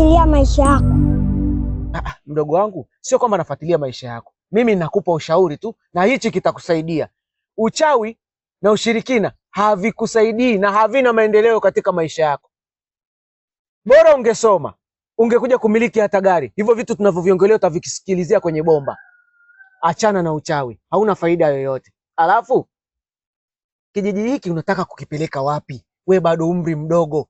nafuatilia maisha yako. Mdogo wangu, sio kwamba nafuatilia maisha yako. Mimi nakupa ushauri tu na hichi kitakusaidia. Uchawi na ushirikina havikusaidii na havina maendeleo katika maisha yako. Bora ungesoma, ungekuja kumiliki hata gari. Hivyo vitu tunavyoviongelea utavisikilizia kwenye bomba. Achana na uchawi, hauna faida yoyote. Alafu kijiji hiki unataka kukipeleka wapi? We bado umri mdogo.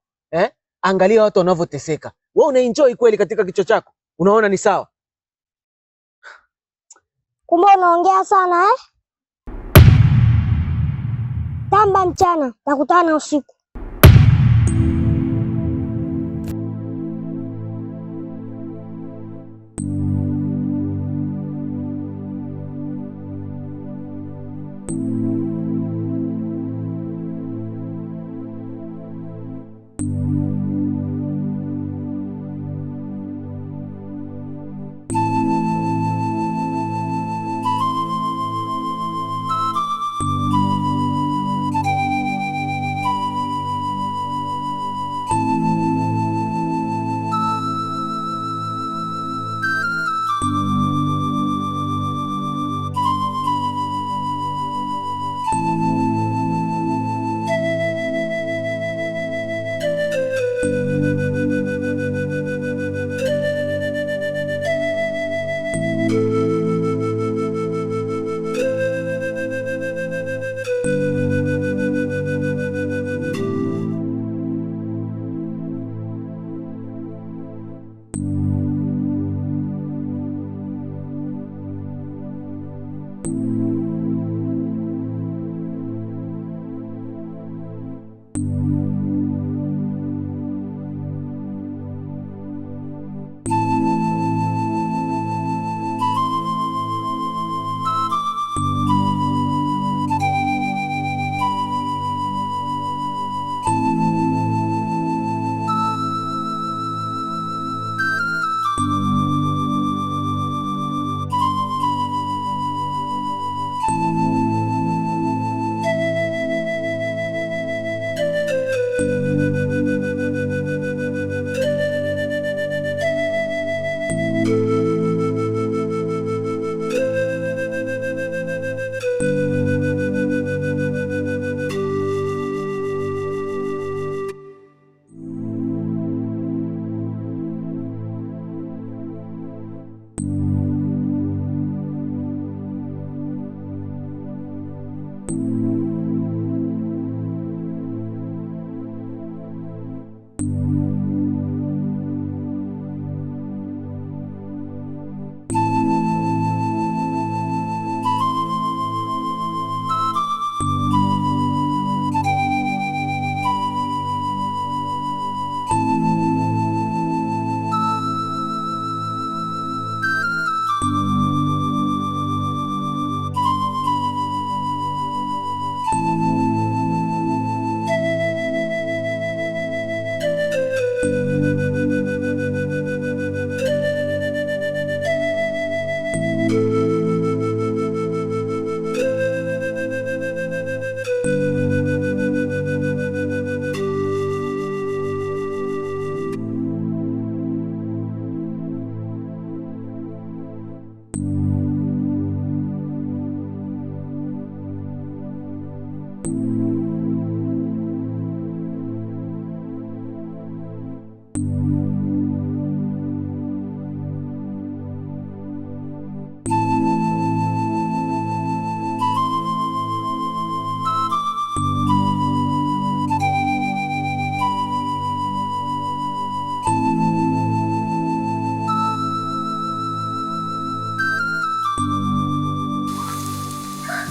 Angalia watu wanavyoteseka. Wewe unaenjoy kweli katika kichwa chako? Unaona ni sawa? Kumbe unaongea sana eh? Tamba mchana, takutana usiku.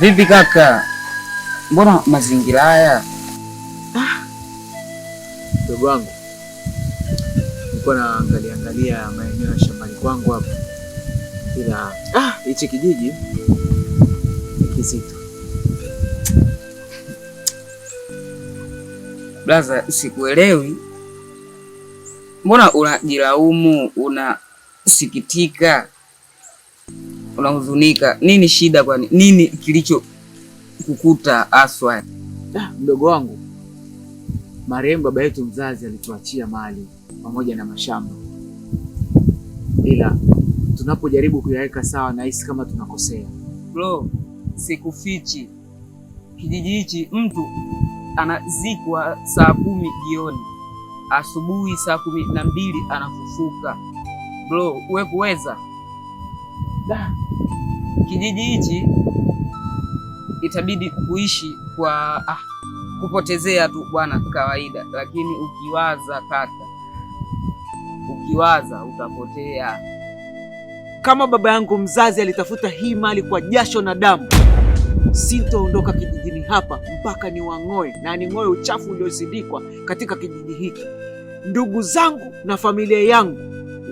Vipi kaka? Mbona mazingira haya? Ndugu wangu, nilikuwa naangalia maeneo ya shambani kwangu hapa. Ila hichi kijiji ni kizito. Blaza, sikuelewi. Mbona unajilaumu, unasikitika, unahuzunika? Nini shida kwani? Nini kilicho kukuta aswa? Mdogo wangu, marehemu baba yetu mzazi alituachia mali pamoja na mashamba. ila tunapojaribu kuyaweka sawa nahisi kama tunakosea. Bro, sikufichi, kijiji hichi mtu anazikwa saa 10 jioni, asubuhi saa 12 anafufuka. Bro, uwe kuweza kijiji hichi itabidi kuishi kwa kupotezea tu bwana, kawaida. Lakini ukiwaza kaka, ukiwaza utapotea. Kama baba yangu mzazi alitafuta hii mali kwa jasho na damu, sintoondoka kijijini hapa mpaka niwang'oe na ning'oe uchafu uliozindikwa katika kijiji hiki. Ndugu zangu na familia yangu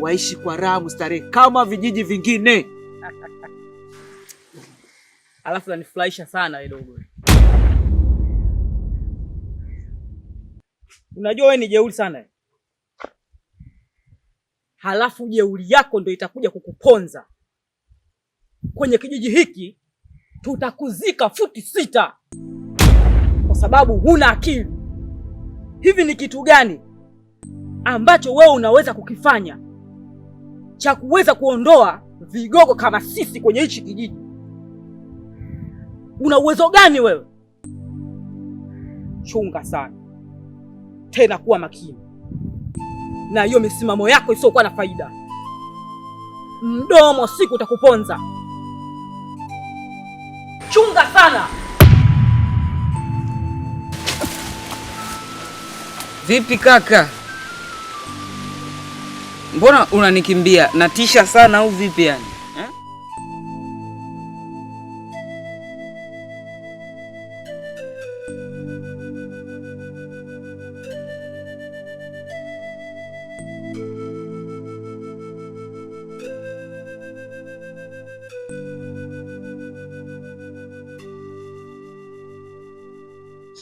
waishi kwa raha mustarehe kama vijiji vingine. Alafu nanifurahisha sana wewe dogo. Unajua wewe ni jeuri sana. Halafu jeuri yako ndio itakuja kukuponza. Kwenye kijiji hiki tutakuzika futi 6 kwa sababu huna akili. Hivi ni kitu gani ambacho wewe unaweza kukifanya cha kuweza kuondoa vigogo kama sisi kwenye hichi kijiji? Una uwezo gani wewe? Chunga sana tena, kuwa makini na hiyo misimamo yako isiyokuwa na faida. Mdomo siku utakuponza. Chunga sana. Vipi kaka? Mbona unanikimbia? Natisha sana au vipi yani?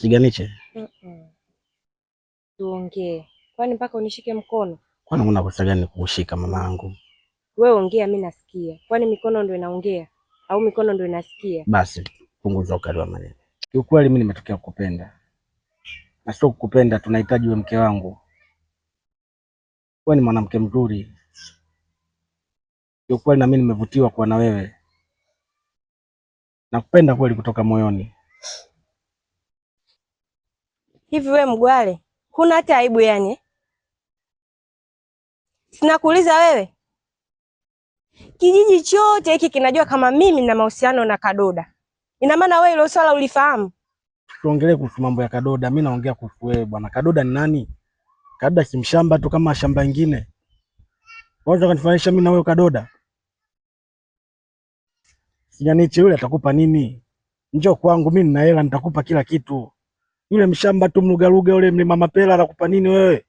Siganiche. Tuongee. Kwani mpaka unishike mkono? Kwani unakosa gani kukushika mama yangu? Wewe ongea, mimi nasikia. Kwani mikono ndio inaongea au mikono ndio inasikia? Basi punguza ukali wa maneno. Kiukweli mimi nimetokea kukupenda. Na sio kukupenda, tunahitaji wewe mke wangu. Wewe ni mwanamke mzuri. Kiukweli na mimi nimevutiwa kuwa na wewe. Nakupenda kweli kutoka moyoni. Hivi wewe Mgwale, huna hata aibu yani? Sinakuuliza wewe. Kijiji chote hiki kinajua kama mimi na mahusiano na Kadoda. Ina maana wewe hilo swala ulifahamu? Tuongelee kuhusu mambo ya Kadoda, mimi naongea kuhusu wewe bwana. Kadoda ni nani? Kadoda si mshamba tu kama shamba lingine. Wacha kanifanisha mimi na wewe Kadoda. Siganiche yule atakupa nini? Njoo kwangu, mimi nina hela, nitakupa kila kitu. Yule mshamba tu mlugaluga yule mlima mapela anakupa nini wewe?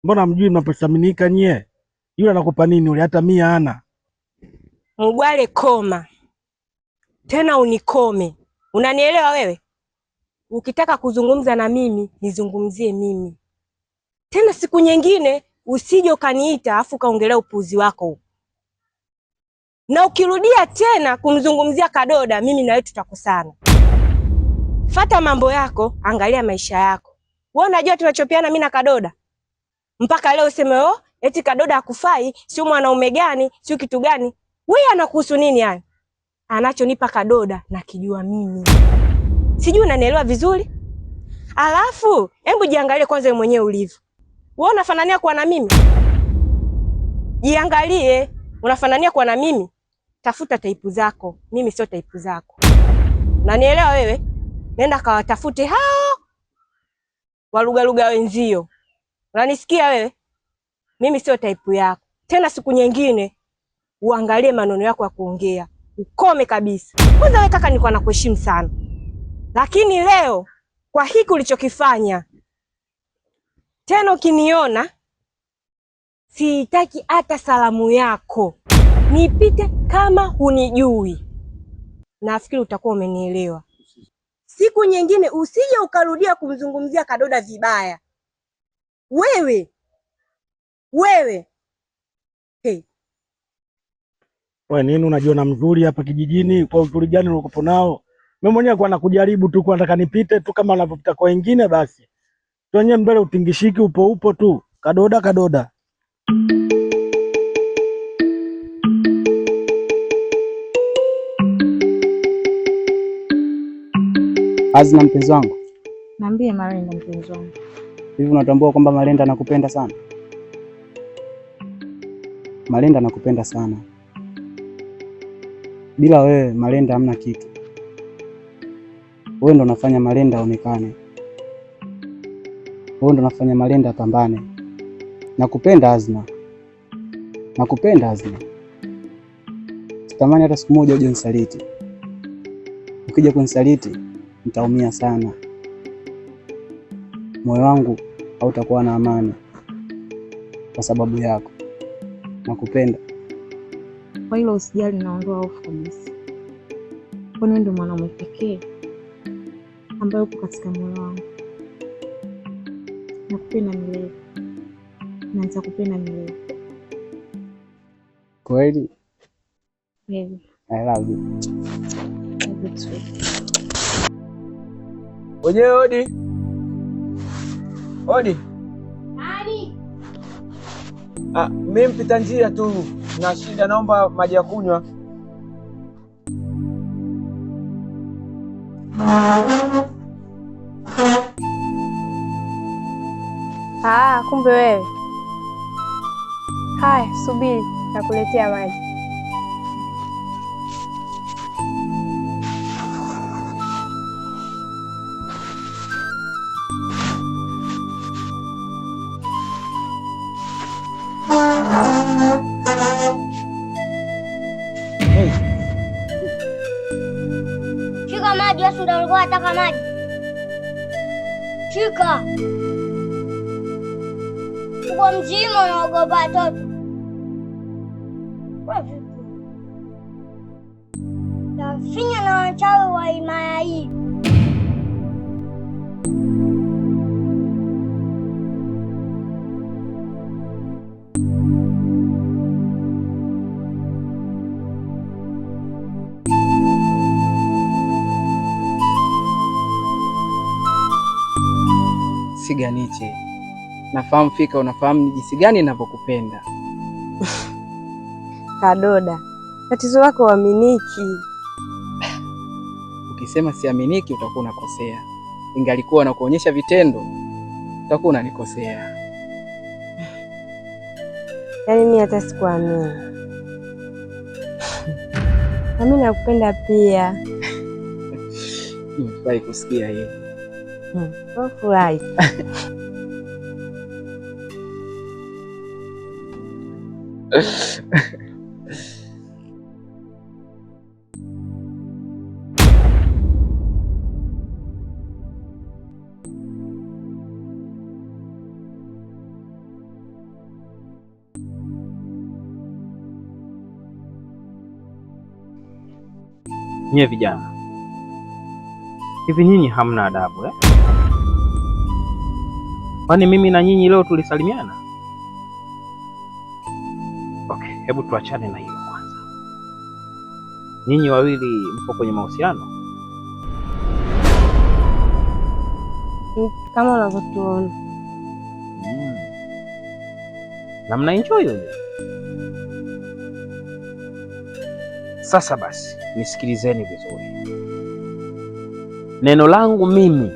Mbona mjui mnaposaminika nyie? Yule anakupa nini yule? Hata 100 hana. Mgwale koma. Tena unikome. Unanielewa wewe? Ukitaka kuzungumza na mimi, nizungumzie mimi. Tena siku nyingine usije ukaniita afu kaongelea upuzi wako huko. Na ukirudia tena kumzungumzia Kadoda, mimi na wewe tutakosana. Fata mambo yako, angalia maisha yako. Wewe unajua tunachopiana mimi na Kadoda? Mpaka leo useme eti Kadoda hakufai, sio mwanaume gani, sio kitu gani? Wewe anakuhusu nini yani? Anachonipa Kadoda nakijua mimi. Sijui unanielewa vizuri? Alafu, hebu jiangalie kwanza wewe mwenyewe ulivyo. Wewe unafanania kuwa na mimi? Jiangalie, unafanania kuwa na mimi? Tafuta taipu zako, mimi sio taipu zako. Unanielewa wewe? Nenda kawatafute hao walugaluga wenzio. Unanisikia wewe? Mimi sio taipu yako. Tena siku nyingine uangalie maneno yako ya kuongea. Ukome kabisa. Kwanza wewe kaka, nilikuwa nakuheshimu sana. Lakini leo kwa hiki ulichokifanya, tena ukiniona sitaki hata salamu yako. Nipite kama hunijui. Nafikiri utakuwa umenielewa. Siku nyingine usije ukarudia kumzungumzia Kadoda vibaya. Wewe. Hey. Wewe nini unajiona mzuri hapa kijijini? Kwa uzuri gani unakopo nao? Mimi mwenyewe kwa nakujaribu tu, kwa nataka nipite tu kama unavyopita kwa wengine basi. Wenyewe mbele utingishiki, upo tu. Kadoda. Azna mpenzi wangu. Niambie Malenda mpenzi wangu. Hivi unatambua kwamba Malenda anakupenda sana? Malenda anakupenda sana. Bila wewe Malenda hamna kitu. Wewe ndo unafanya Malenda aonekane. Wewe ndo unafanya Malenda apambane. Nakupenda Azna. Nakupenda Azna. Sitamani hata siku moja uje unisaliti. Ukija kunisaliti nitaumia sana. Moyo wangu hautakuwa na amani kwa sababu yako. Nakupenda. Kwa hilo usijali, naondoa hofu kabisa. Kwani ndio mwanaume pekee ambaye upo katika moyo wangu. Nakupenda milele. Na nitakupenda milele. Kweli? Baby. I love you. Love you too. Wenyewe odi. Odi. Nani? Mimi mpita njia tu. Na shida, naomba maji ya kunywa. Kumbe wewe. Haya, subiri, nakuletea maji. Shika maji, wewe ndio ulikuwa unataka maji. Shika. Uko mzima unaogopa watoto. Tafinya na wachawi wa himaya hii. Siganiche. Nafahamu fika unafahamu ni jinsi gani ninavyokupenda. Kadoda, tatizo lako uaminiki. Ukisema siaminiki utakuwa unakosea. Ingalikuwa na kuonyesha vitendo utakuwa unanikosea. Yaani mimi hata sikuamini. Na mimi nakupenda pia. Nimefurahi kusikia hiyo. Furahi. Nyie vijana, hivi nyinyi hamna adabu eh? Kwani mimi na nyinyi leo tulisalimiana? Okay, hebu tuachane na hiyo kwanza. Nyinyi wawili mpo kwenye mahusiano? Kama unavyotuona. Na mna enjoy hiyo? Sasa basi, nisikilizeni vizuri. Neno langu mimi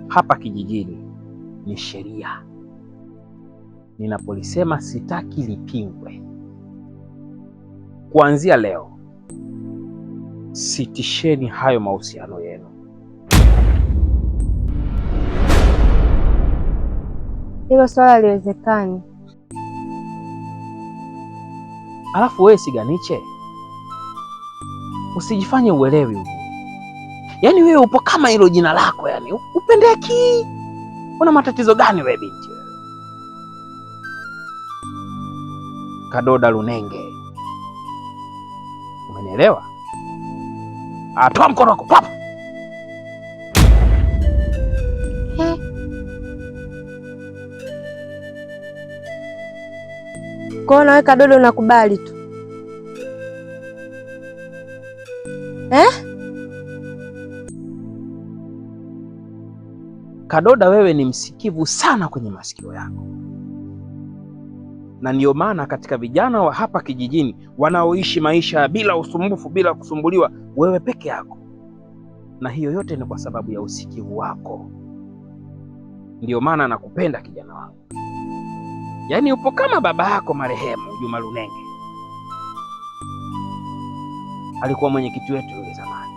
hapa kijijini ni sheria. Ninapolisema sitaki lipingwe. Kuanzia leo sitisheni hayo mahusiano yenu. Hilo swala haliwezekani. Alafu wewe Siganiche, usijifanye uelewi huko. Yaani wewe upo kama hilo jina lako, yani upendeki. Una matatizo gani wewe binti wewe? Kadoda Lunenge. Umenielewa? Toa mkono wako papa. Kwa nawe Kadoda unakubali tu. Kadoda, wewe ni msikivu sana kwenye masikio yako. na ndio maana katika vijana wa hapa kijijini wanaoishi maisha bila usumbufu, bila kusumbuliwa, wewe peke yako. Na hiyo yote ni kwa sababu ya usikivu wako. Ndio maana nakupenda kijana wangu. Yaani upo kama baba yako marehemu Juma Lunenge. Alikuwa mwenyekiti wetu yule zamani.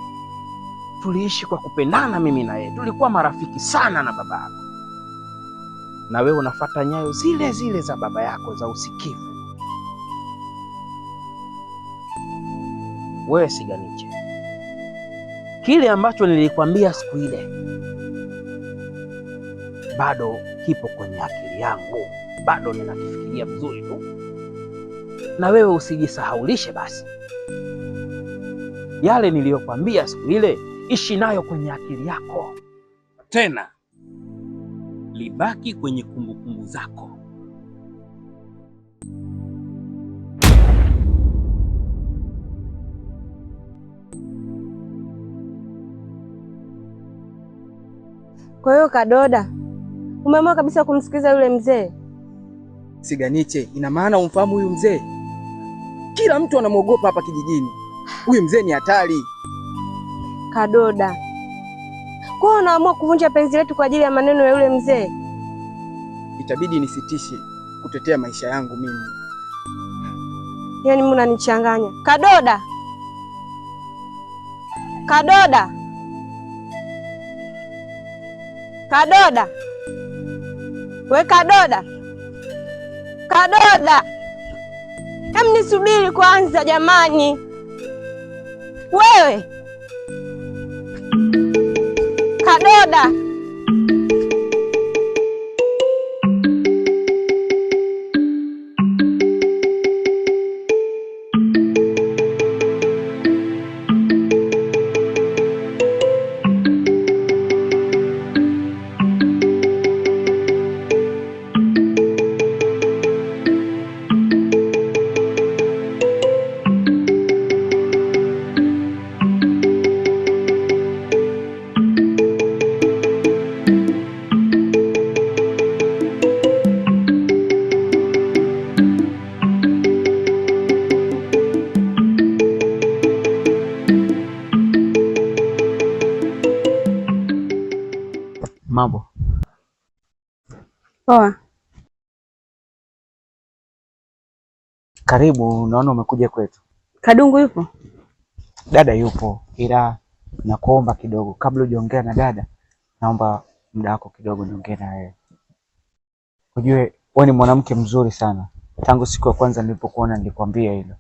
Tuliishi kwa kupendana mimi na yeye. Tulikuwa marafiki sana na baba yako. Na wewe unafuata nyayo zile zile za baba yako za usikivu. Wewe Siganiche, kile ambacho nilikwambia siku ile bado kipo kwenye akili yangu, bado ninakifikiria vizuri tu. Na wewe usijisahaulishe basi. Yale niliyokwambia siku ile, ishi nayo kwenye akili yako. Tena libaki kwenye kumbukumbu zako. Kwa hiyo Kadoda, umeamua kabisa kumsikiliza yule mzee? Siganiche, ina maana umfahamu huyu mzee? Kila mtu anamwogopa hapa kijijini. Huyu mzee ni hatari. Kadoda, kwa hiyo unaamua kuvunja penzi letu kwa ajili ya maneno ya yule mzee? Itabidi nisitishe kutetea maisha yangu mimi. Yaani mimi unanichanganya. Kadoda! Kadoda! Kadoda! We Kadoda! Kadoda! Hem, nisubiri kwanza jamani. Wewe Kadoda! Mambo poa. Karibu, naona umekuja kwetu. Kadungu yupo? Dada yupo, ila nakuomba kidogo, kabla hujaongea na dada, naomba muda wako kidogo niongee na wewe. Ujue wewe ni mwanamke mzuri sana. Tangu siku ya kwanza nilipokuona nilikwambia hilo,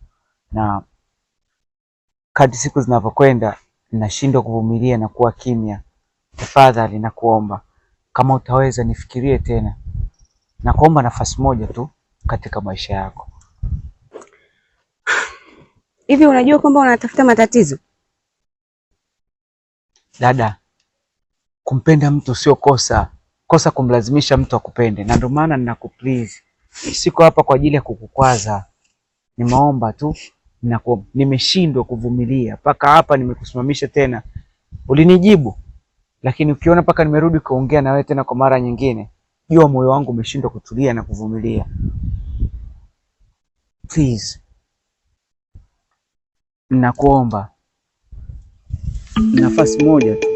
na kadri siku zinavyokwenda ninashindwa kuvumilia na kuwa kimya. Tafadhali nakuomba, kama utaweza nifikirie tena. Nakuomba nafasi moja tu katika maisha yako. Hivi unajua kwamba unatafuta matatizo? Dada, kumpenda mtu sio kosa. Kosa kumlazimisha mtu akupende, na ndio maana ninakuplease. Siko hapa kwa ajili ya kukukwaza. Nimeomba tu, nimeshindwa kuvumilia mpaka hapa nimekusimamisha tena. Ulinijibu, lakini ukiona mpaka nimerudi kuongea na wewe tena kwa mara nyingine, jua moyo wangu umeshindwa kutulia na kuvumilia. Please, nakuomba nafasi moja tu.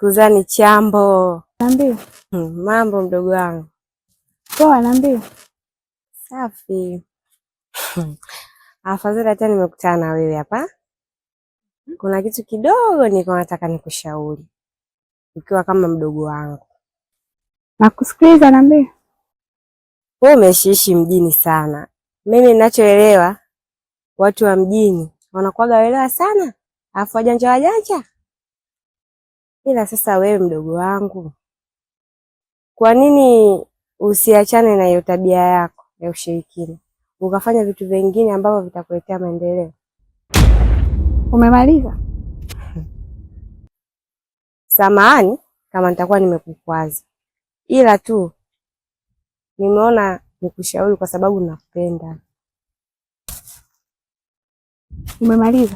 Sikuzani chambo. Niambie. Mambo mdogo wangu. Poa, niambie. Safi. Afadhali hata nimekutana na wewe hapa. Kuna kitu kidogo niko nataka nikushauri. Ukiwa kama mdogo wangu. Nakusikiliza, niambie. Wewe umeshiishi mjini sana. Mimi ninachoelewa watu wa mjini wanakuwaga welewa sana, alafu wajanja. Ila sasa wewe mdogo wangu, kwa nini usiachane na hiyo tabia yako ya ushirikina, ukafanya vitu vingine ambavyo vitakuletea maendeleo? Umemaliza? Samahani kama nitakuwa nimekukwaza, ila tu nimeona nikushauri kwa sababu nakupenda. Umemaliza?